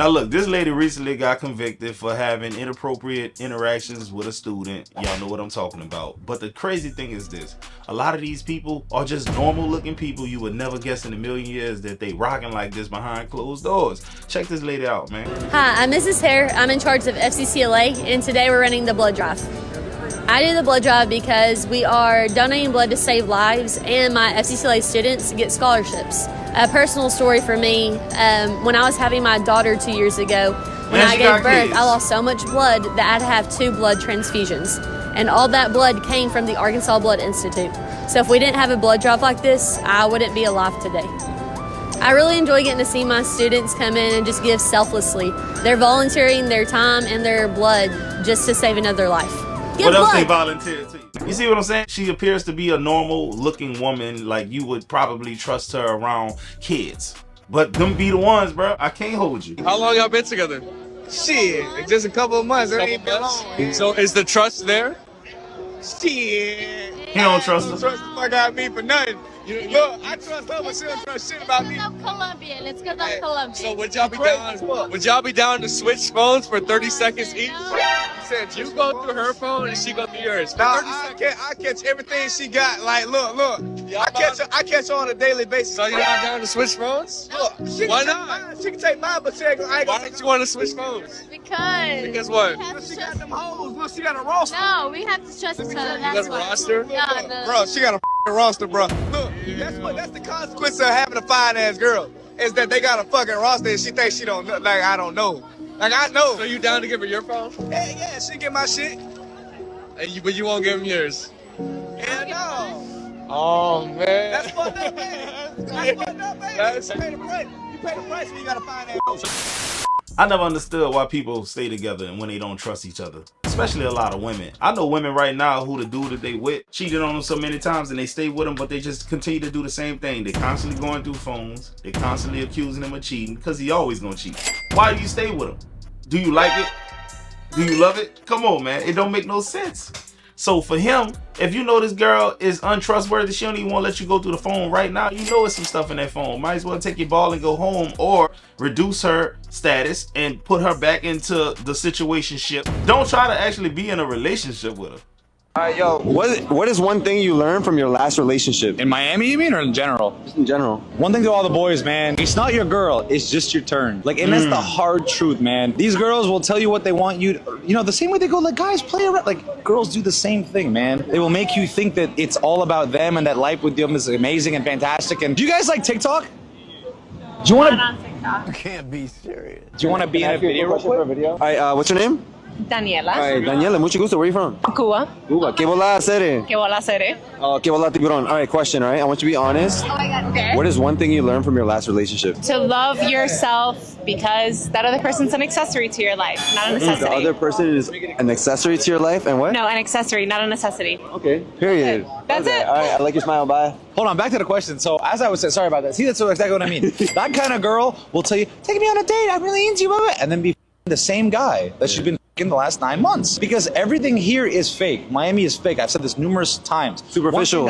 Now look, this lady recently got convicted for having inappropriate interactions with a student. Y'all know what I'm talking about. But the crazy thing is this. A lot of these people are just normal looking people. You would never guess in a million years that they rocking like this behind closed doors. Check this lady out, man. Hi, I'm Mrs. Hare. I'm in charge of FCCLA, and today we're running the blood drive. I do the blood drive because we are donating blood to save lives, and my FCCLA students get scholarships. A personal story for me, when I was having my daughter 2 years ago, when I gave birth, I lost so much blood that I had to have 2 blood transfusions. And all that blood came from the Arkansas Blood Institute. So if we didn't have a blood drive like this, I wouldn't be alive today. I really enjoy getting to see my students come in and just give selflessly. They're volunteering their time and their blood just to save another life. What else they volunteer to you? You see what I'm saying? She appears to be a normal looking woman, like you would probably trust her around kids. But them be the ones, bro. I can't hold you. How long y'all been together? Shit, just a couple of months. It ain't been long. So is the trust there? Shit. He don't trust her. Trust the fuck out of me for nothing. Look, I trust her, but she don't trust shit about me. Colombia. Let's go to Colombia. So would y'all be down to switch phones for 30 seconds each? Said You go through her phone and she go through yours. Nah, I catch everything she got. Like, look. I catch her on a daily basis. So you're not down to switch phones? Look, Why not? She can take mine, but I ain't Why gonna don't you want to switch phones? Because what? She got them hoes. Look, she got a roster. No, we have to trust each other. You got That's a why. roster? No. Bro, she got a roster, bro. Look, that's the consequence of having a fine ass girl. Is that they got a fucking roster and she thinks she don't know. Like, I don't know. Like, I know. So you down to give her your phone? Yeah, she get my shit. But you won't give him yours? Hell no. Oh, man. That's fucked up, man. That's fucked up, man. You pay the price. You pay the price when you got a fine ass. I never understood why people stay together and when they don't trust each other. Especially a lot of women. I know women right now who the dude that they with cheated on them so many times and they stay with him, but they just continue to do the same thing. They constantly going through phones. They constantly accusing him of cheating because he always gonna cheat. Why do you stay with him? Do you like it? Do you love it? Come on, man. It don't make no sense. So for him, if you know this girl is untrustworthy, she don't even want to let you go through the phone right now, you know it's some stuff in that phone. Might as well take your ball and go home or reduce her status and put her back into the situationship. Don't try to actually be in a relationship with her. All right, yo, what is one thing you learned from your last relationship? In Miami, you mean, or in general? Just in general. One thing to all the boys, man, it's not your girl, it's just your turn. Like, and that's the hard truth, man. These girls will tell you what they want you to, you know, the same way they go, like, guys, play around. Like, girls do the same thing, man. They will make you think that it's all about them and that life with them is amazing and fantastic. And do you guys like TikTok? Do you want to? TikTok. Can't be serious. Do you want to be in a video real quick? All right, what's your name? Daniela. All right, Daniela, mucho gusto. Where are you from? Cuba. Cuba. ¿Qué bola hacer? ¿Qué bola hacer? ¿Qué bola tiburón? All right, question, all right? I want you to be honest. Oh my God. Okay. What is one thing you learned from your last relationship? To love yourself because that other person's an accessory to your life, not a necessity. The other person is an accessory to your life, and what? No, an accessory, not a necessity. Okay, period. That's it. All right, I like your smile, bye. Hold on, back to the question. So, as I was saying, sorry about that. See, that's exactly what I mean. That kind of girl will tell you, take me on a date, I'm really into you, blah, blah, and then be the same guy that she's been in the last 9 months. Because everything here is fake. Miami is fake. I've said this numerous times. Superficial.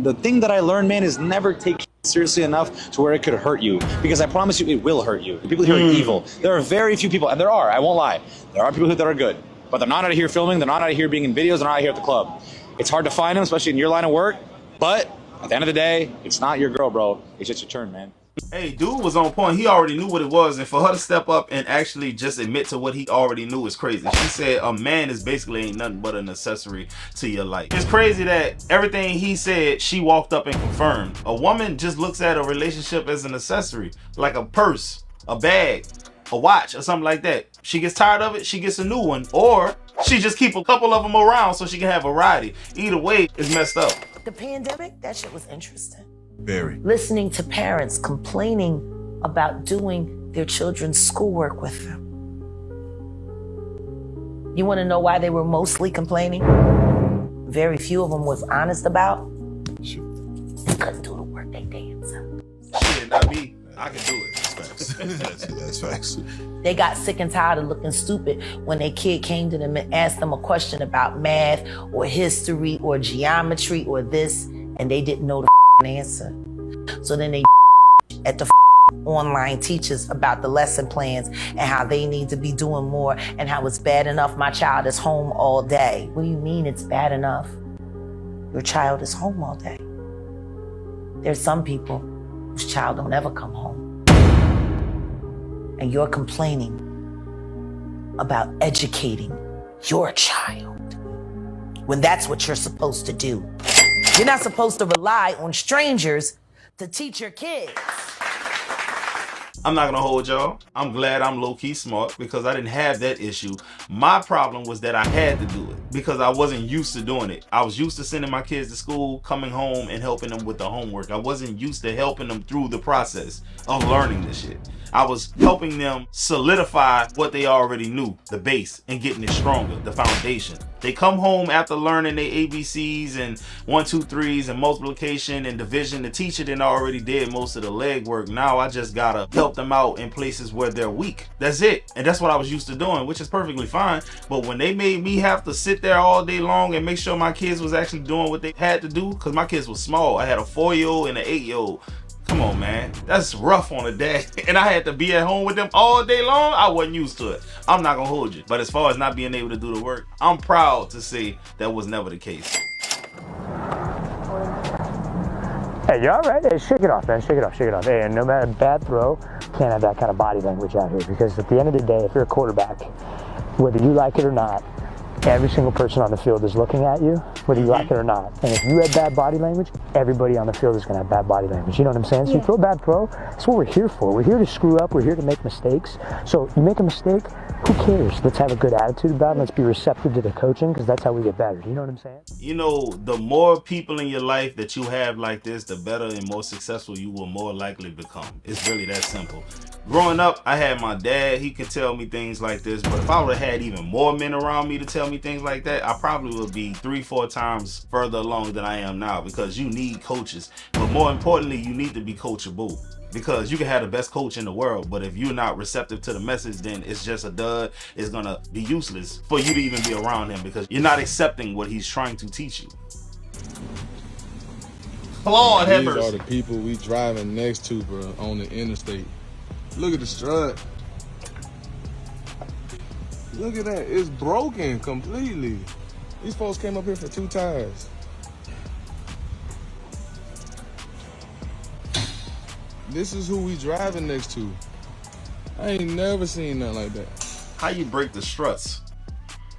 The thing that I learned, man, is never take seriously enough to where it could hurt you. Because I promise you, it will hurt you. People here are evil. There are very few people, and there are, I won't lie, there are people here that are good. But they're not out of here filming, they're not out of here being in videos, they're not out here at the club. It's hard to find them, especially in your line of work. But at the end of the day, it's not your girl, bro. It's just your turn, man. Hey, dude was on point. He already knew what it was, and for her to step up and actually just admit to what he already knew is crazy. She said a man is basically ain't nothing but an accessory to your life. It's crazy that everything he said, she walked up and confirmed. A woman just looks at a relationship as an accessory, like a purse, a bag, a watch, or something like that. She gets tired of it, she gets a new one, or she just keep a couple of them around so she can have variety. Either way, it's messed up. The pandemic, that shit was interesting. Very. Listening to parents complaining about doing their children's schoolwork with them. You want to know why they were mostly complaining? Very few of them was honest about. They couldn't do the work they damn self. Shit, not me. I can do it. That's facts. They got sick and tired of looking stupid when their kid came to them and asked them a question about math or history or geometry or this, and they didn't know the answer. So then they at the online teachers about the lesson plans and how they need to be doing more and how it's bad enough my child is home all day. What do you mean it's bad enough? Your child is home all day. There's some people whose child don't ever come home. And you're complaining about educating your child when that's what you're supposed to do. You're not supposed to rely on strangers to teach your kids. I'm not gonna hold y'all. I'm glad I'm low-key smart because I didn't have that issue. My problem was that I had to do it because I wasn't used to doing it. I was used to sending my kids to school, coming home, and helping them with the homework. I wasn't used to helping them through the process of learning this shit. I was helping them solidify what they already knew, the base, and getting it stronger, the foundation. They come home after learning their ABCs and 1, 2, 3s and multiplication and division. The teacher then already did most of the legwork. Now I just gotta help them out in places where they're weak. That's it. And that's what I was used to doing, which is perfectly fine. But when they made me have to sit there all day long and make sure my kids was actually doing what they had to do, because my kids were small. I had a 4-year-old and an 8-year-old. Come on, man. That's rough on a day. And I had to be at home with them all day long. I wasn't used to it. I'm not gonna hold you. But as far as not being able to do the work, I'm proud to say that was never the case. Hey, you all right? Hey, shake it off, man. Shake it off, shake it off. Hey, and no matter bad throw, can't have that kind of body language out here because at the end of the day, if you're a quarterback, whether you like it or not, every single person on the field is looking at you, whether you like it or not. And if you have bad body language, everybody on the field is going to have bad body language. You know what I'm saying? So you throw a bad throw, that's what we're here for. We're here to screw up. We're here to make mistakes. So you make a mistake, who cares? Let's have a good attitude about it. Let's be receptive to the coaching because that's how we get better. You know what I'm saying? You know, the more people in your life that you have like this, the better and more successful you will more likely become. It's really that simple. Growing up, I had my dad. He could tell me things like this, but if I would have had even more men around me to tell me things like that, I probably would be 3-4 times further along than I am now because you need coaches. But more importantly, you need to be coachable. Because you can have the best coach in the world, but if you're not receptive to the message, then it's just a dud. It's gonna be useless for you to even be around him because you're not accepting what he's trying to teach you. Lord have mercy. These are the people we driving next to, bro, on the interstate. Look at the strut. Look at that. It's broken completely. These folks came up here for 2 tires. This is who we driving next to. I ain't never seen nothing like that. How you break the struts?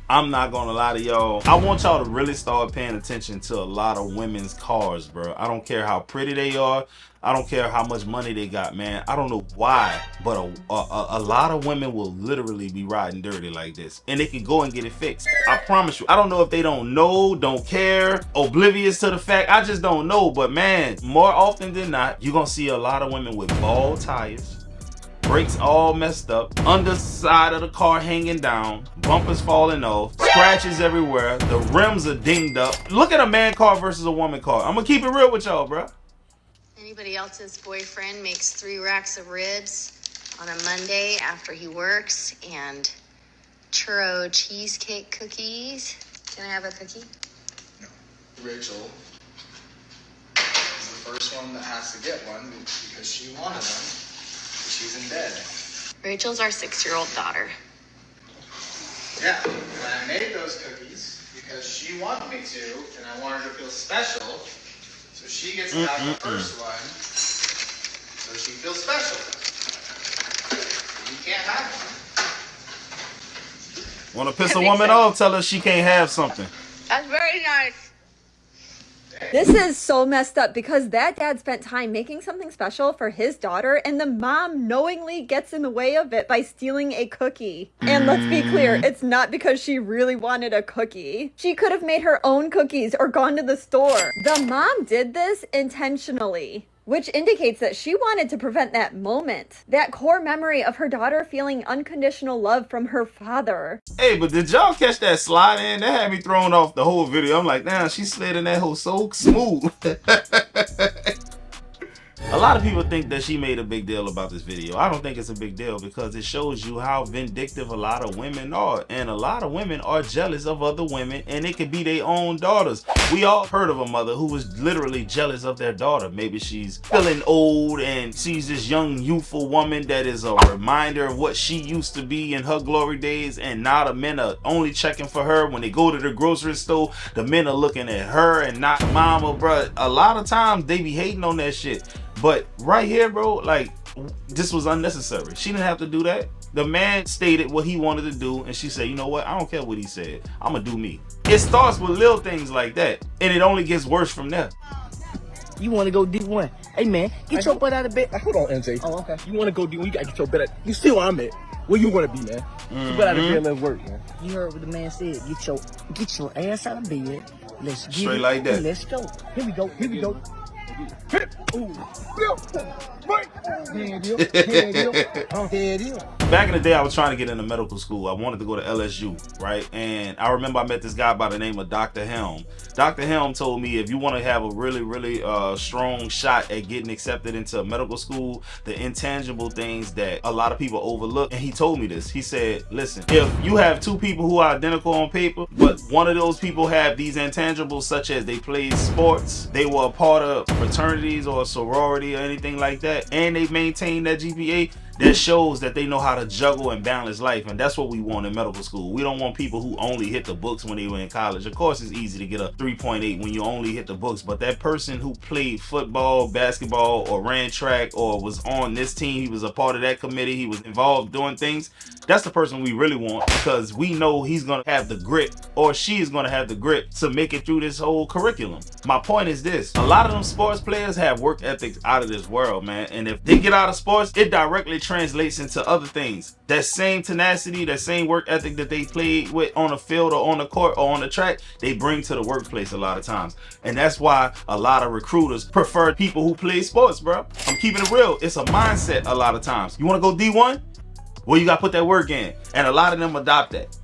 I'm not gonna lie to y'all. I want y'all to really start paying attention to a lot of women's cars, bro. I don't care how pretty they are. I don't care how much money they got, man. I don't know why, but a lot of women will literally be riding dirty like this. And they can go and get it fixed. I promise you. I don't know if they don't know, don't care, oblivious to the fact. I just don't know. But man, more often than not, you're gonna see a lot of women with bald tires, brakes all messed up, underside of the car hanging down, bumpers falling off, scratches everywhere, the rims are dinged up. Look at a man car versus a woman car. I'm gonna keep it real with y'all, bro. Anybody else's boyfriend makes 3 racks of ribs on a Monday after he works and churro cheesecake cookies. Can I have a cookie? No. Rachel is the first one that has to get one because she wanted them. She's in bed. Rachel's our 6-year-old daughter. Yeah, and I made those cookies because she wanted me to, and I wanted her to feel special. So she gets to have the first one, so she feels special. You can't have one. Want to piss a woman off? Tell her she can't have something. That's very nice. This is so messed up because that dad spent time making something special for his daughter and the mom knowingly gets in the way of it by stealing a cookie. And let's be clear, it's not because she really wanted a cookie. She could have made her own cookies or gone to the store. The mom did this intentionally, which indicates that she wanted to prevent that moment, that core memory of her daughter feeling unconditional love from her father. Hey, but did y'all catch that slide in? That had me thrown off the whole video. I'm like, damn, she slid in that hole so smooth. A lot of people think that she made a big deal about this video. I don't think it's a big deal because it shows you how vindictive a lot of women are. And a lot of women are jealous of other women, and it could be their own daughters. We all heard of a mother who was literally jealous of their daughter. Maybe she's feeling old and sees this young, youthful woman that is a reminder of what she used to be in her glory days, and now the men are only checking for her. When they go to the grocery store, the men are looking at her and not mama, bro. A lot of times they be hating on that shit. But right here, bro, like, this was unnecessary. She didn't have to do that. The man stated what he wanted to do, and she said, you know what? I don't care what he said. I'm gonna do me. It starts with little things like that, and it only gets worse from there. You want to go D1? Hey, man, get your butt out of bed. Hold on, NJ. Oh, okay. You want to go D1? You got to get your butt out. You see where I'm at. Where you want to be, man. Get your butt out of bed and let's work, man. You heard what the man said. Get your ass out of bed. Let's get Straight it. like that. Let's go. Here we go. Here we go. Back in the day, I was trying to get into medical school. I wanted to go to LSU, right? And I remember I met this guy by the name of Dr. Helm. Dr. Helm told me if you want to have a really strong shot at getting accepted into medical school, the intangible things that a lot of people overlook. And he told me this. He said, listen, if you have two people who are identical on paper, but one of those people have these intangibles such as they played sports, they were a part of fraternities or a sorority or anything like that, and they maintain that GPA, that shows that they know how to juggle and balance life. And that's what we want in medical school. We don't want people who only hit the books when they were in college. Of course, it's easy to get a 3.8 when you only hit the books, but that person who played football, basketball, or ran track, or was on this team, he was a part of that committee, he was involved doing things, that's the person we really want, because we know he's gonna have the grit, or she is gonna have the grit to make it through this whole curriculum. My point is this: a lot of them sports players have work ethics out of this world, man. And if they get out of sports, it directly translates into other things. That same tenacity, that same work ethic that they played with on the field or on the court or on the track, they bring to the workplace a lot of times. And that's why a lot of recruiters prefer people who play sports, bro. I'm keeping it real. It's a mindset a lot of times. You want to go D1? Well, you got to put that work in. And a lot of them adopt that.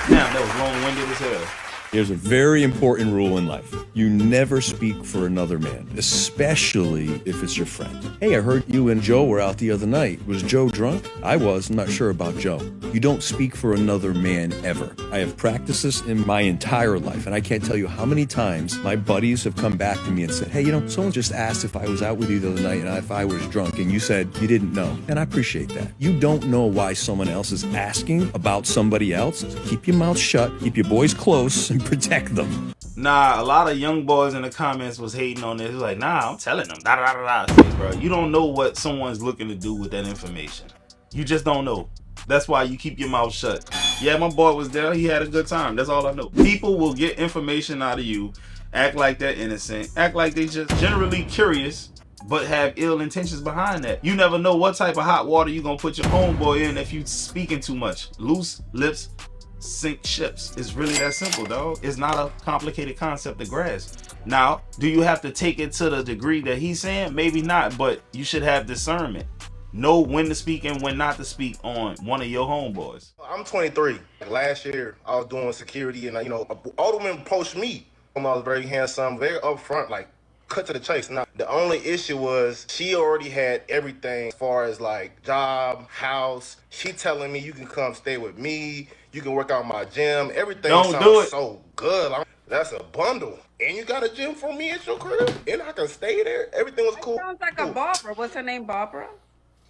Damn, that was long-winded as hell. There's a very important rule in life. You never speak for another man, especially if it's your friend. Hey, I heard you and Joe were out the other night. Was Joe drunk? I was. I'm not sure about Joe. You don't speak for another man ever. I have practiced this in my entire life, and I can't tell you how many times my buddies have come back to me and said, hey, you know, someone just asked if I was out with you the other night and if I was drunk, and you said you didn't know. And I appreciate that. You don't know why someone else is asking about somebody else. So keep your mouth shut, keep your boys close, and protect them. Nah, a lot of young boys in the comments was hating on this. It was like, nah, I'm telling them. Da, da, da, da. Say, bro, you don't know what someone's looking to do with that information. You just don't know. That's why you keep your mouth shut. Yeah, my boy was there. He had a good time. That's all I know. People will get information out of you, act like they're innocent, act like they just generally curious, but have ill intentions behind that. You never know what type of hot water you're gonna put your homeboy in if you speaking too much. Loose lips sink ships. It's really that simple, dog. It's not a complicated concept to grasp. Now, do you have to take it to the degree that he's saying? Maybe not, but you should have discernment. Know when to speak and when not to speak on one of your homeboys. I'm 23. Last year, I was doing security, and all the women approached me. I was very handsome, very upfront, like cut to the chase. Now, the only issue was she already had everything as far as like job, house. She telling me you can come stay with me, you can work out my gym. Everything sounds so good. That's a bundle. And you got a gym for me at your crib, and I can stay there. Everything was cool. Sounds like a Barbara. What's her name, Barbara?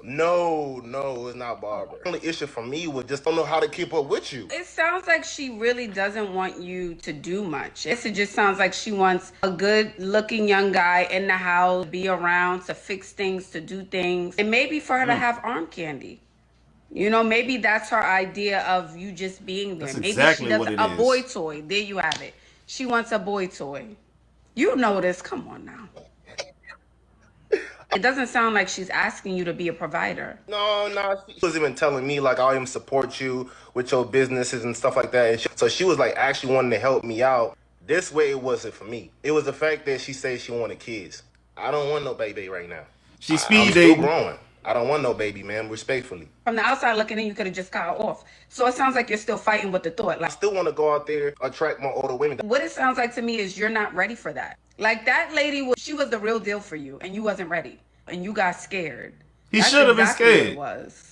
No, it's not Barbara. The only issue for me was just don't know how to keep up with you. It sounds like she really doesn't want you to do much. It just sounds like she wants a good-looking young guy in the house, be around to fix things, to do things, and maybe for her to have arm candy. You know, maybe that's her idea of you just being there. That's Maybe exactly she does what it a is. boy toy. There you have it. She wants a boy toy. You know this. Come on now. It doesn't sound like she's asking you to be a provider. No, she was even telling me like I'll even support you with your businesses and stuff like that. And so she was like actually wanting to help me out. This way it wasn't for me. It was the fact that she said she wanted kids. I don't want no baby right now. She's I'm speed still dating. growing. I don't want no baby, man, respectfully. From the outside looking in, you could have just got her off. So it sounds like you're still fighting with the thought. I still want to go out there, attract more older women. What it sounds like to me is you're not ready for that. Like that lady, she was the real deal for you, and you wasn't ready, and you got scared. He should have been scared. What it was.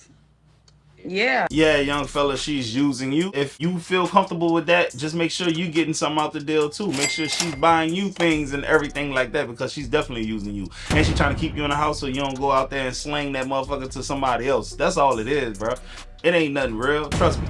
Yeah. Yeah, young fella, she's using you. If you feel comfortable with that, just make sure you getting something out the deal too. Make sure she's buying you things and everything like that, because she's definitely using you. And she's trying to keep you in the house so you don't go out there and sling that motherfucker to somebody else. That's all it is, bro. It ain't nothing real. Trust me.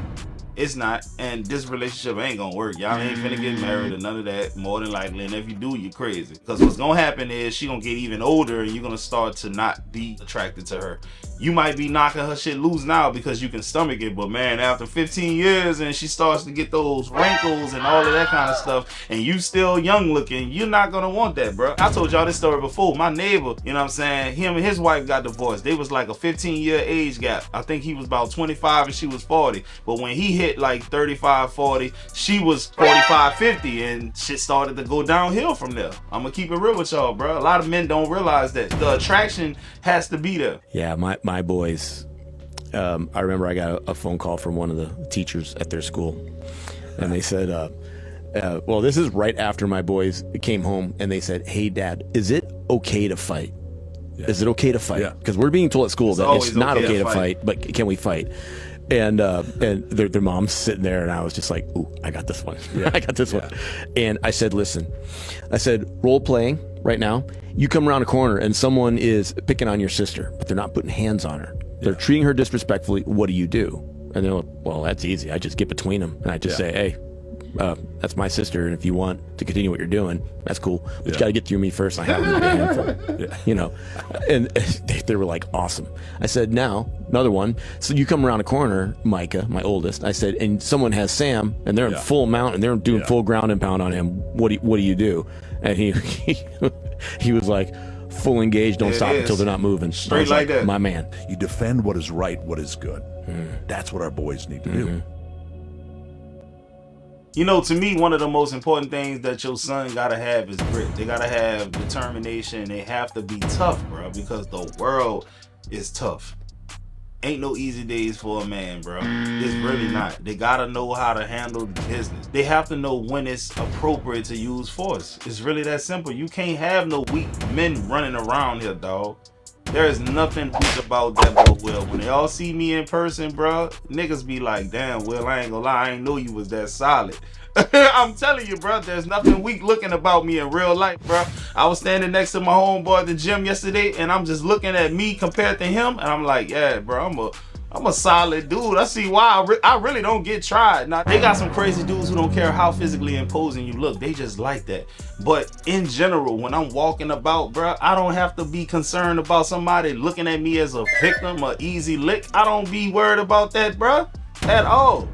It's not. And this relationship ain't gonna work. Y'all ain't finna get married or none of that, more than likely. And if you do, you're crazy. Because what's gonna happen is she gonna get even older and you're gonna start to not be attracted to her. You might be knocking her shit loose now because you can stomach it, but man, after 15 years and she starts to get those wrinkles and all of that kind of stuff, and you still young looking, you're not gonna want that, bro. I told y'all this story before. My neighbor, you know what I'm saying, him and his wife got divorced. They was like a 15-year age gap. I think he was about 25 and she was 40. But when he hit like 35, 40, she was 45, 50, and shit started to go downhill from there. I'm gonna keep it real with y'all, bro. A lot of men don't realize that the attraction has to be there. Yeah, my boys, I remember I got a phone call from one of the teachers at their school, and they said, well, this is right after my boys came home, and they said, hey, Dad, is it okay to fight? Yeah. Is it okay to fight? Because we're being told at school that it's not okay to fight, but can we fight? And their mom's sitting there, and I was just like, ooh, I got this one. Yeah. I got this one. And I said, listen, I said, role playing right now, you come around a corner and someone is picking on your sister, but they're not putting hands on her. They're treating her disrespectfully. What do you do? And they're like, well, that's easy. I just get between them. And I just say, hey, that's my sister, and if you want to continue what you're doing, that's cool. But you got to get through me first. I have a handful, you know. And they were like, awesome. I said, now another one. So you come around a corner, Micah, my oldest. I said, and someone has Sam, and they're in full mount, and they're doing full ground and pound on him. What do you do? And he was like, full engaged, don't stop until they're not moving. Straight like that. My man. You defend what is right, what is good. That's what our boys need to do. You know, to me, one of the most important things that your son gotta have is grit. They gotta have determination. They have to be tough, bro, because the world is tough. Ain't no easy days for a man, bro. It's really not. They gotta know how to handle the business. They have to know when it's appropriate to use force. It's really that simple. You can't have no weak men running around here, dog. There is nothing weak about that boy Will. When they all see me in person, bro, niggas be like, damn, Will, I ain't gonna lie, I ain't know you was that solid. I'm telling you, bro, there's nothing weak looking about me in real life, bro. I was standing next to my homeboy at the gym yesterday, and I'm just looking at me compared to him, and I'm like, yeah, bro, I'm a solid dude. I see why I really don't get tried. Now, they got some crazy dudes who don't care how physically imposing you look. They just like that. But in general, when I'm walking about, bro, I don't have to be concerned about somebody looking at me as a victim or easy lick. I don't be worried about that, bro, at all.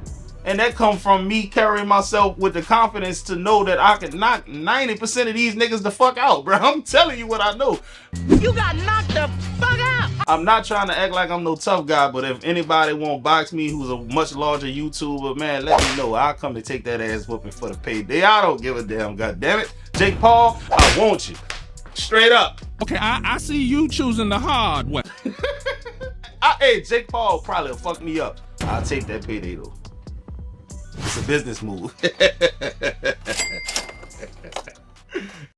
And that comes from me carrying myself with the confidence to know that I can knock 90% of these niggas the fuck out, bro. I'm telling you what I know. You got knocked the fuck out. I'm not trying to act like I'm no tough guy, but if anybody won't box me who's a much larger YouTuber, man, let me know. I'll come and take that ass whooping for the payday. I don't give a damn, goddammit. Jake Paul, I want you. Straight up. Okay, I see you choosing the hard way. Hey, Jake Paul probably will fuck me up. I'll take that payday though. It's a business move.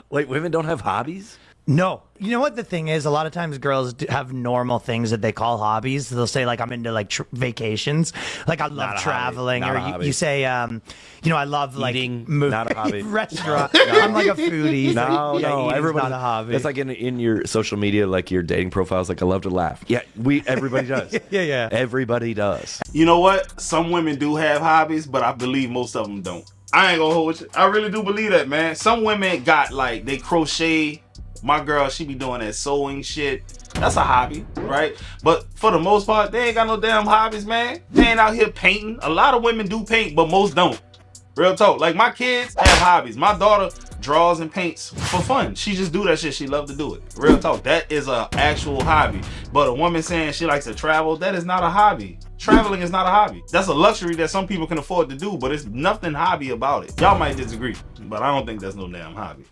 Wait, women don't have hobbies? No. You know what the thing is? A lot of times girls have normal things that they call hobbies. They'll say, like, I'm into, like, vacations. Like, I love traveling. Or you say, you know, I love, like, eating. Not a hobby. Restaurant. I'm like a foodie. No, everybody's not a hobby. It's like in your social media, like your dating profiles, like, I love to laugh. Yeah, everybody does. Yeah. Everybody does. You know what? Some women do have hobbies, but I believe most of them don't. I ain't gonna hold you. I really do believe that, man. Some women got, like, they crochet. My girl, she be doing that sewing shit. That's a hobby, right? But for the most part, they ain't got no damn hobbies, man. They ain't out here painting. A lot of women do paint, but most don't. Real talk. Like, my kids have hobbies. My daughter draws and paints for fun. She just do that shit. She love to do it. Real talk. That is a actual hobby. But a woman saying she likes to travel, that is not a hobby. Traveling is not a hobby. That's a luxury that some people can afford to do, but it's nothing hobby about it. Y'all might disagree, but I don't think that's no damn hobby.